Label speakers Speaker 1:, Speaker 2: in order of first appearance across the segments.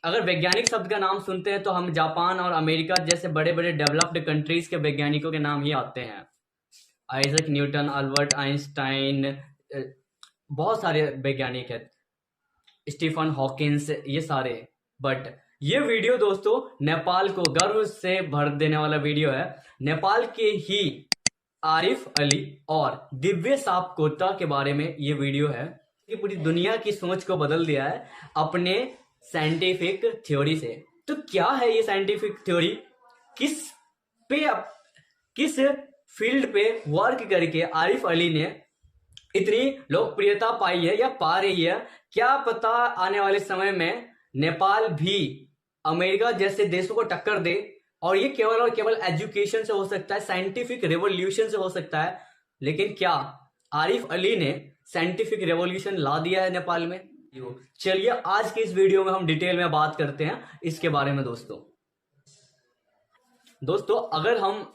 Speaker 1: अगर वैज्ञानिक शब्द का नाम सुनते हैं तो हम जापान और अमेरिका जैसे बड़े बड़े डेवलप्ड कंट्रीज के वैज्ञानिकों के नाम ही आते हैं। आइजक न्यूटन, अल्बर्ट आइंस्टाइन, बहुत सारे वैज्ञानिक हैं, स्टीफन हॉकिंस, ये सारे। बट ये वीडियो दोस्तों नेपाल को गर्व से भर देने वाला वीडियो है। नेपाल के ही आरिफ अली और दिव्य सापकोटा के बारे में ये वीडियो है कि पूरी दुनिया की सोच को बदल दिया है अपने साइंटिफिक थ्योरी से। तो क्या है ये साइंटिफिक थ्योरी, किस पे किस फील्ड पे वर्क करके आरिफ अली ने इतनी लोकप्रियता पाई है या पा रही है। क्या पता आने वाले समय में नेपाल भी अमेरिका जैसे देशों को टक्कर दे, और ये केवल और केवल एजुकेशन से हो सकता है, साइंटिफिक रेवोल्यूशन से हो सकता है। लेकिन क्या आरिफ अली ने साइंटिफिक रेवोल्यूशन ला दिया है नेपाल में? चलिए आज के इस वीडियो में हम डिटेल में बात करते हैं इसके बारे में। दोस्तों अगर हम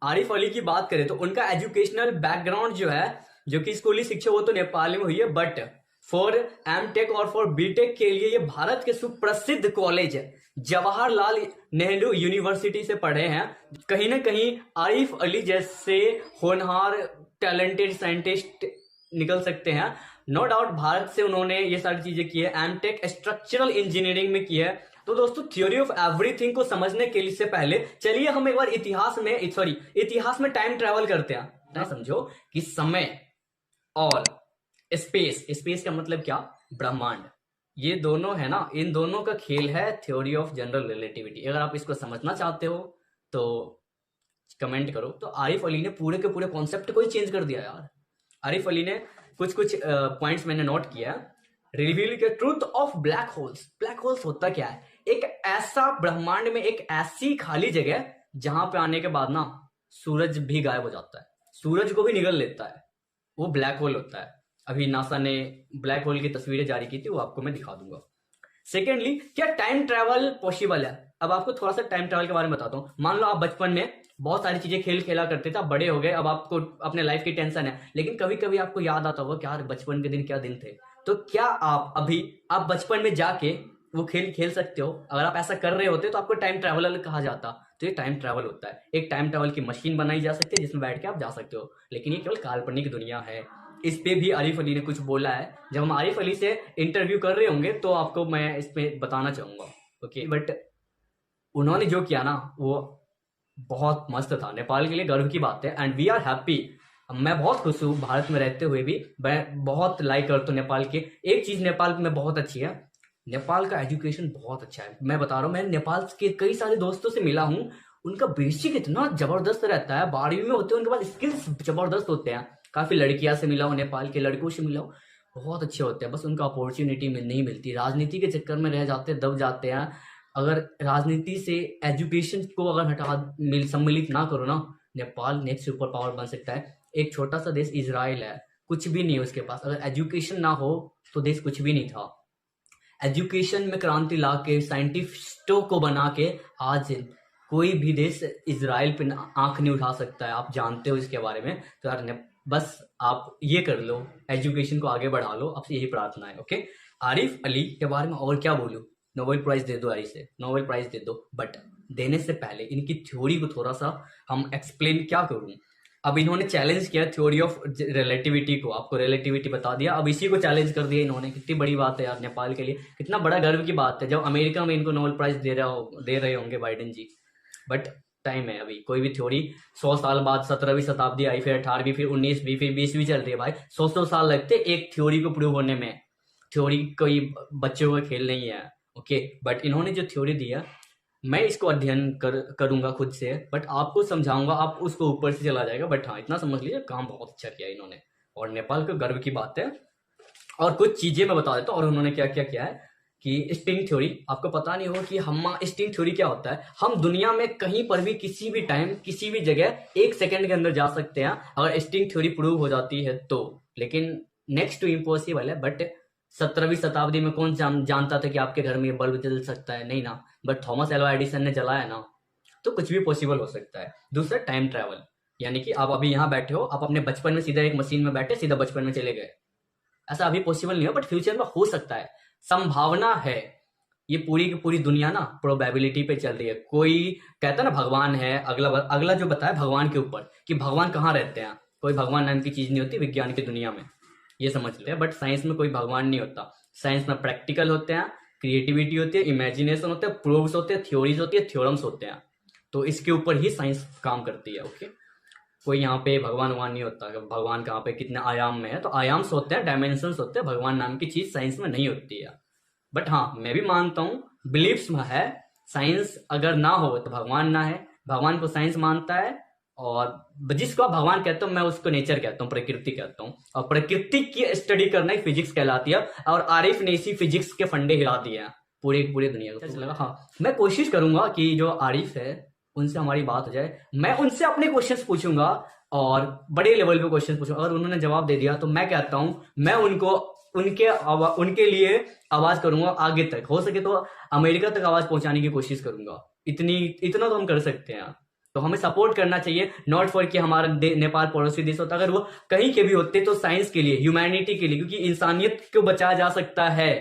Speaker 1: आरिफ अली की बात करें तो उनका एजुकेशनल बैकग्राउंड जो है, जो कि स्कूली शिक्षा वो तो नेपाल में हुई है, बट फॉर एमटेक और फॉर बीटेक के लिए ये भारत के सुप्रसिद्ध कॉलेज जवाहरलाल नेहरू यूनिवर्सिटी से पढ़े हैं। कहीं ना कहीं आरिफ अली जैसे होनहार टैलेंटेड साइंटिस्ट निकल सकते हैं। नो डाउट भारत से उन्होंने ये सारी चीजें की है, एमटेक स्ट्रक्चरल इंजीनियरिंग में की है। तो दोस्तों थ्योरी ऑफ एवरीथिंग को समझने के लिए से पहले चलिए हम एक बार इतिहास में टाइम ट्रेवल करते हैं ना। समझो कि समय और स्पेस का मतलब क्या, ब्रह्मांड, ये दोनों है ना, इन दोनों का खेल है थ्योरी ऑफ जनरल रिलेटिविटी। अगर आप इसको समझना चाहते हो तो कमेंट करो। तो आरिफ अली ने पूरे के पूरे कॉन्सेप्ट को ही चेंज कर दिया यार। आरिफ अली ने कुछ पॉइंट्स मैंने नोट किया। रिवील के truth of black holes. Black holes होता क्या है, एक ऐसा ब्रह्मांड में एक ऐसी खाली जगह जहां पे आने के बाद ना सूरज भी गायब हो जाता है, सूरज को भी निगल लेता है, वो ब्लैक होल होता है। अभी नासा ने ब्लैक होल की तस्वीरें जारी की थी, वो आपको मैं दिखा दूंगा। सेकेंडली, क्या टाइम ट्रेवल पॉसिबल है? अब आपको थोड़ा सा टाइम ट्रेवल के बारे में बताता हूँ। मान लो आप बचपन में बहुत सारी चीजें खेला करते थे, आप बड़े हो गए, अब आपको अपने लाइफ की टेंशन है, लेकिन कभी कभी आपको याद आता होगा कि यार बचपन के दिन क्या दिन थे। तो क्या आप बचपन में जाके वो खेल सकते हो? अगर आप ऐसा कर रहे होते तो आपको टाइम ट्रेवलर कहा जाता। तो ये टाइम ट्रेवल होता है, एक टाइम ट्रेवल की मशीन बनाई जा सकती है जिसमें बैठ के आप जा सकते हो, लेकिन ये केवल काल्पनिक दुनिया है। इस पे भी आरिफ अली ने कुछ बोला है। जब हम आरिफ अली से इंटरव्यू कर रहे होंगे तो आपको मैं इस पे बताना चाहूंगा, ओके। बट उन्होंने जो किया ना वो बहुत मस्त था, नेपाल के लिए गर्व की बात है, एंड वी आर हैप्पी। मैं बहुत खुश हूँ भारत में रहते हुए भी, मैं बहुत लाइक करता हूँ नेपाल के। एक चीज नेपाल में बहुत अच्छी है, नेपाल का एजुकेशन बहुत अच्छा है। मैं बता रहा हूँ, मैं नेपाल के कई सारे दोस्तों से मिला हूँ, उनका बेसिक इतना जबरदस्त रहता है, 12वीं में होते हैं उनके पास स्किल्स जबरदस्त होते हैं। काफी लड़कियां से मिला हूँ, नेपाल के लड़कों से मिला हूँ, बहुत अच्छे होते हैं, बस उनका अपॉर्चुनिटी में नहीं मिलती, राजनीति के चक्कर में रह जाते हैं, दब जाते हैं। अगर राजनीति से एजुकेशन को अगर सम्मिलित ना करो ना, नेपाल नेक्स्ट सुपर पावर बन सकता है। एक छोटा सा देश इजराइल है, कुछ भी नहीं है उसके पास, अगर एजुकेशन ना हो तो देश कुछ भी नहीं था। एजुकेशन में क्रांति ला के, साइंटिस्टों को बना के आज कोई भी देश इजराइल पे आंख नहीं उठा सकता है, आप जानते हो इसके बारे में। तो यार बस आप ये कर लो, एजुकेशन को आगे बढ़ा लो, आपसे यही प्रार्थना है, ओके। आरिफ अली के बारे में और क्या बोलूं, नोबेल प्राइज दे दो, से नोबेल प्राइज दे दो, बट देने से पहले इनकी थ्योरी को थोड़ा सा हम एक्सप्लेन क्या करूं। अब इन्होंने चैलेंज किया थ्योरी ऑफ रिलेटिविटी को, आपको रिलेटिविटी बता दिया, अब इसी को चैलेंज कर दिया इन्होंने। कितनी बड़ी बात है यार, नेपाल के लिए कितना बड़ा गर्व की बात है, जब अमेरिका में इनको नोबेल प्राइज दे रहे होंगे बाइडेन जी। बट टाइम है, अभी कोई भी थ्योरी 100 साल बाद 17वीं शताब्दी आई, फिर 18वीं, फिर 19वीं, फिर 20वीं चल रही है भाई। 100 साल लगते एक थ्योरी को प्रूव होने में। थ्योरी कोई बच्चों का खेल नहीं है, ओके। बट इन्होंने जो थ्योरी दिया, मैं इसको अध्ययन करूंगा खुद से, बट आपको समझाऊंगा, आप उसको ऊपर से चला जाएगा। बट हाँ, इतना समझ लीजिए काम बहुत अच्छा किया इन्होंने, और नेपाल का गर्व की बात है। और कुछ चीजें मैं बता देता हूँ, और उन्होंने क्या क्या किया है कि स्ट्रिंग थ्योरी, आपको पता नहीं होगा कि हम स्ट्रिंग थ्योरी क्या होता है। हम दुनिया में कहीं पर भी किसी भी टाइम किसी भी जगह 1 सेकंड के अंदर जा सकते हैं अगर स्ट्रिंग थ्योरी प्रूव हो जाती है तो। लेकिन नेक्स्ट टू इम्पॉसिबल है। बट 17वीं शताब्दी में कौन जानता था कि आपके घर में बल्ब जल सकता है? नहीं ना, बट थॉमस एल्वा एडिसन ने जलाया ना, तो कुछ भी पॉसिबल हो सकता है। दूसरा, टाइम ट्रैवल, यानी कि आप अभी यहाँ बैठे हो, आप अपने बचपन में सीधा एक मशीन में बैठे सीधा बचपन में चले गए। ऐसा अभी पॉसिबल नहीं हो, बट फ्यूचर में हो सकता है, संभावना है। ये पूरी की पूरी दुनिया ना प्रोबेबिलिटी पे चल रही है। कोई कहता है ना भगवान है, अगला अगला जो बताया भगवान के ऊपर कि भगवान कहाँ रहते हैं, कोई भगवान नाम की चीज नहीं होती विज्ञान की दुनिया में, ये समझ लेते हैं। बट साइंस में कोई भगवान नहीं होता। साइंस में प्रैक्टिकल होते हैं, क्रिएटिविटी होती है, इमेजिनेशन होते हैं, प्रूव्स होते हैं, थ्योरीज होती है, थ्योरम्स होते हैं। तो इसके ऊपर ही साइंस काम करती है। ओके, कोई यहाँ पे भगवान वगवान नहीं होता। भगवान कहाँ पे कितने आयाम में है, तो आयाम्स होते हैं, डायमेंशंस होते हैं, भगवान नाम की चीज साइंस में नहीं होती है। बट हाँ, मैं भी मानता हूँ, बिलीव्स में है, साइंस अगर ना हो तो भगवान ना है, भगवान को साइंस मानता है। और जिसको आप भगवान कहते हो, मैं उसको नेचर कहता हूँ, प्रकृति कहता हूँ। और प्रकृति की स्टडी करना ही फिजिक्स कहलाती है। और आरिफ ने इसी फिजिक्स के फंडे हिला दिए हैं पूरी दुनिया को। लगा हाँ, मैं कोशिश करूंगा कि जो आरिफ है उनसे हमारी बात हो जाए, मैं उनसे अपने क्वेश्चंस पूछूंगा और बड़े लेवल पे क्वेश्चन पूछूंगा। अगर उन्होंने जवाब दे दिया तो मैं कहता हूं मैं उनको उनके लिए आवाज करूंगा आगे तक, हो सके तो अमेरिका तक आवाज पहुंचाने की कोशिश करूंगा। इतना तो हम कर सकते हैं। तो हमें सपोर्ट करना चाहिए, नॉट फॉर कि हमारा नेपाल पड़ोसी देश होता, अगर वो कहीं के भी होते तो साइंस के लिए, ह्यूमैनिटी के लिए, क्योंकि इंसानियत को बचाया जा सकता है।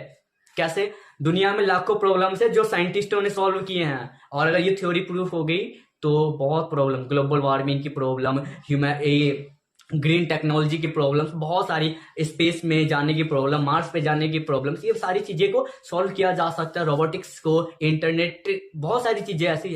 Speaker 1: कैसे? दुनिया में लाखों प्रॉब्लम्स है जो साइंटिस्टों ने सॉल्व किए हैं, और अगर ये थ्योरी प्रूफ हो गई तो बहुत प्रॉब्लम, ग्लोबल वार्मिंग की प्रॉब्लम, ग्रीन टेक्नोलॉजी की प्रॉब्लम्स, बहुत सारी स्पेस में जाने की प्रॉब्लम, मार्स पे जाने की प्रॉब्लम्स, ये सारी चीजें को सॉल्व किया जा सकता है। रोबोटिक्स को, इंटरनेट, बहुत सारी चीजें ऐसी